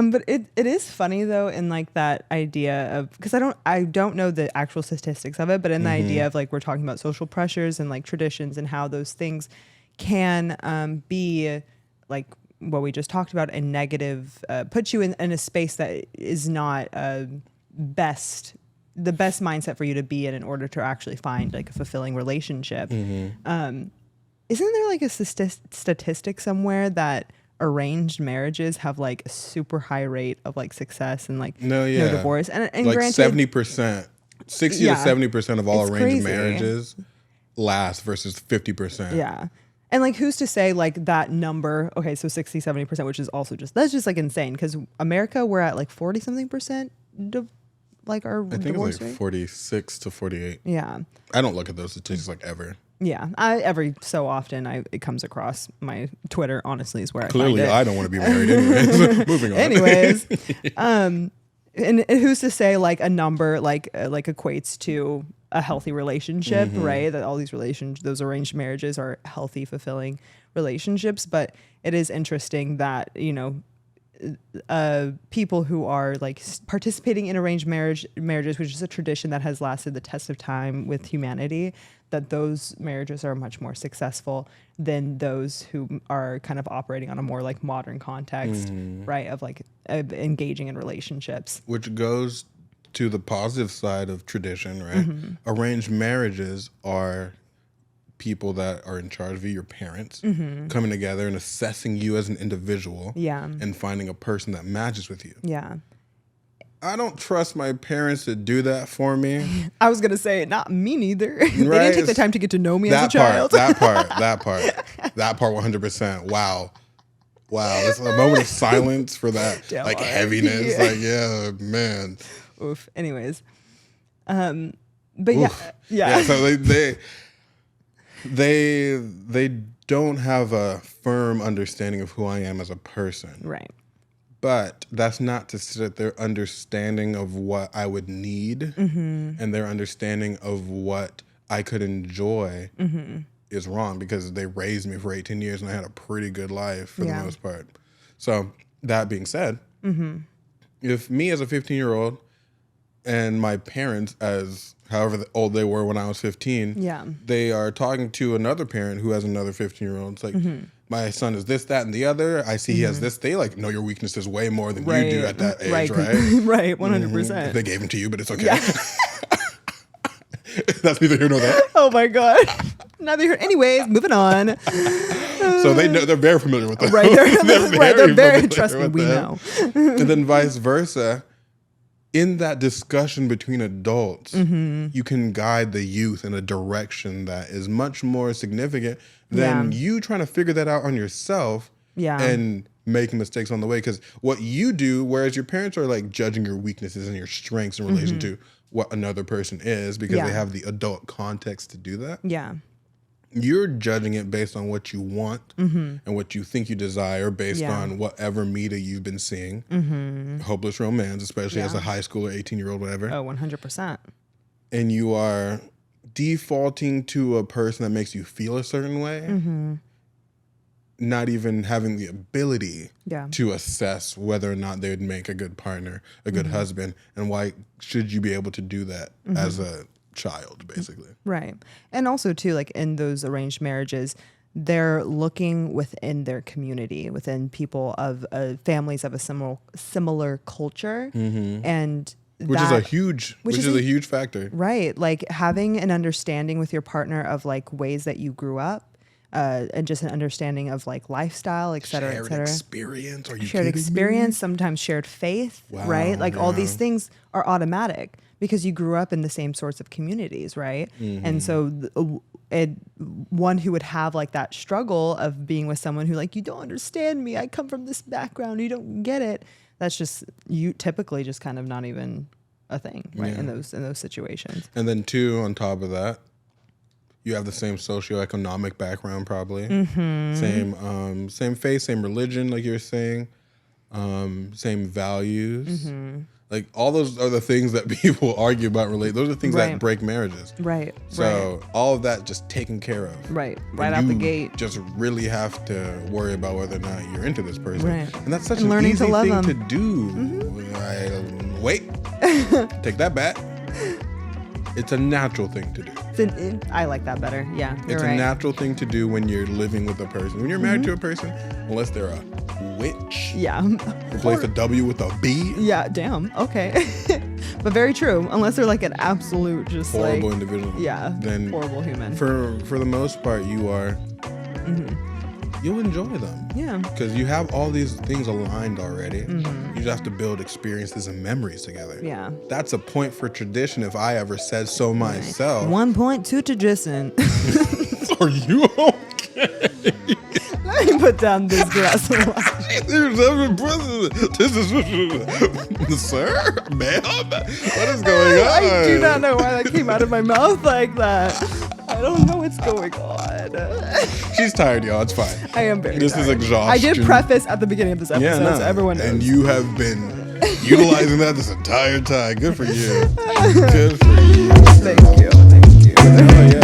But it is funny though, in like that idea of, because I don't know the actual statistics of it, but in the idea of like we're talking about social pressures and like traditions and how those things can be like what we just talked about, a negative, put you in a space that is not the best mindset for you to be in order to actually find like a fulfilling relationship. Isn't there like a statistic somewhere that arranged marriages have like a super high rate of like success and like no divorce, and like granted, 70%, 60 to 70% of all it's arranged crazy. marriages last versus 50%. Yeah. And like, who's to say like that number? Okay, so 60-70%, which is also that's just like insane, because America, we're at like 40 something percent like our I think divorce it's like rate. 46 to 48. Yeah. I don't look at those statistics like ever. Yeah, every so often it comes across my Twitter. Honestly, is where Clearly, I find it. I don't want to be married anyways. Moving on. Anyways, and who's to say like a number like equates to a healthy relationship, right? That all these those arranged marriages are healthy, fulfilling relationships. But it is interesting that, you know, people who are like participating in arranged marriages, which is a tradition that has lasted the test of time with humanity, that those marriages are much more successful than those who are kind of operating on a more like modern context, right? Of like engaging in relationships. Which goes to the positive side of tradition, right? Arranged marriages are people that are in charge of you, your parents, coming together and assessing you as an individual, and finding a person that matches with you. Yeah. I don't trust my parents to do that for me. I was going to say, not me neither. They Right? didn't take the time to get to know me as a child. That part 100%. Wow. It's a moment of silence for that, Damn, like right. heaviness. Yeah. Like, yeah, man. Oof. Anyways. But oof. Yeah. So they don't have a firm understanding of who I am as a person. Right. But that's not to say that their understanding of what I would need and their understanding of what I could enjoy is wrong, because they raised me for 18 years and I had a pretty good life for the most part. So that being said, if me as a 15-year-old and my parents, as however old they were when I was 15, they are talking to another parent who has another 15-year-old. It's like, my son is this, that, and the other. I see he has this. They like know your weaknesses way more than you do at that age, right? Right, 100%. If they gave them to you, but it's okay. Yeah. That's neither here nor there. Oh my God. Neither here. Anyways, moving on. So they know, they're very familiar with them. Right, they're very trust me, we know. And then vice versa. In that discussion between adults, you can guide the youth in a direction that is much more significant than you trying to figure that out on yourself and making mistakes on the way. Because what you do, whereas your parents are like judging your weaknesses and your strengths in relation to what another person is, because they have the adult context to do that. Yeah. You're judging it based on what you want and what you think you desire, based on whatever media you've been seeing. Hopeless romance, especially as a high schooler, 18-year-old, whatever. Oh, 100%. And you are defaulting to a person that makes you feel a certain way, not even having the ability to assess whether or not they would make a good partner, a good husband, and why should you be able to do that as a child, basically. Right. And also too, like in those arranged marriages, they're looking within their community, within people of families of a similar culture, and which is a huge factor. Right. Like having an understanding with your partner of like ways that you grew up, and just an understanding of like lifestyle, et cetera, et cetera. Experience. Are you shared experience, sometimes shared faith, right? Like all these things are automatic because you grew up in the same sorts of communities, right? And so one who would have like that struggle of being with someone who like, you don't understand me, I come from this background, you don't get it. That's just, you typically just kind of not even a thing, right? In those situations. And then two, on top of that, you have the same socioeconomic background, probably. Same faith, same religion, like you're saying. Same values. Like all those are the things that people argue about. Those are the things that break marriages. Right. So all of that just taken care of. Right out the gate. Just really have to worry about whether or not you're into this person. Right. And that's such an easy thing to do. Wait, take that back. It's a natural thing to do. I like that better. Yeah, it's a natural thing to do when you're living with a person. When you're married to a person, unless they're a witch. Yeah. Replace a W with a B. Yeah, damn. Okay. But very true. Unless they're like an absolute just horrible individual. Yeah. Then horrible human. For the most part, you are. You'll enjoy them. Yeah. Because you have all these things aligned already. You just have to build experiences and memories together. Yeah. That's a point for tradition if I ever said so myself. 1 point to tradition. Are you okay? Let me put down this glass of wine. This is, sir, ma'am, what is going on? I do not know why that came out of my mouth like that. I don't know what's going on. She's tired, y'all. It's fine. I am very This tired. is exhaustion. I did preface at the beginning of this episode, so everyone knows. And you have been utilizing that this entire time. Good for you. Good for you. Thank you. Oh, yeah.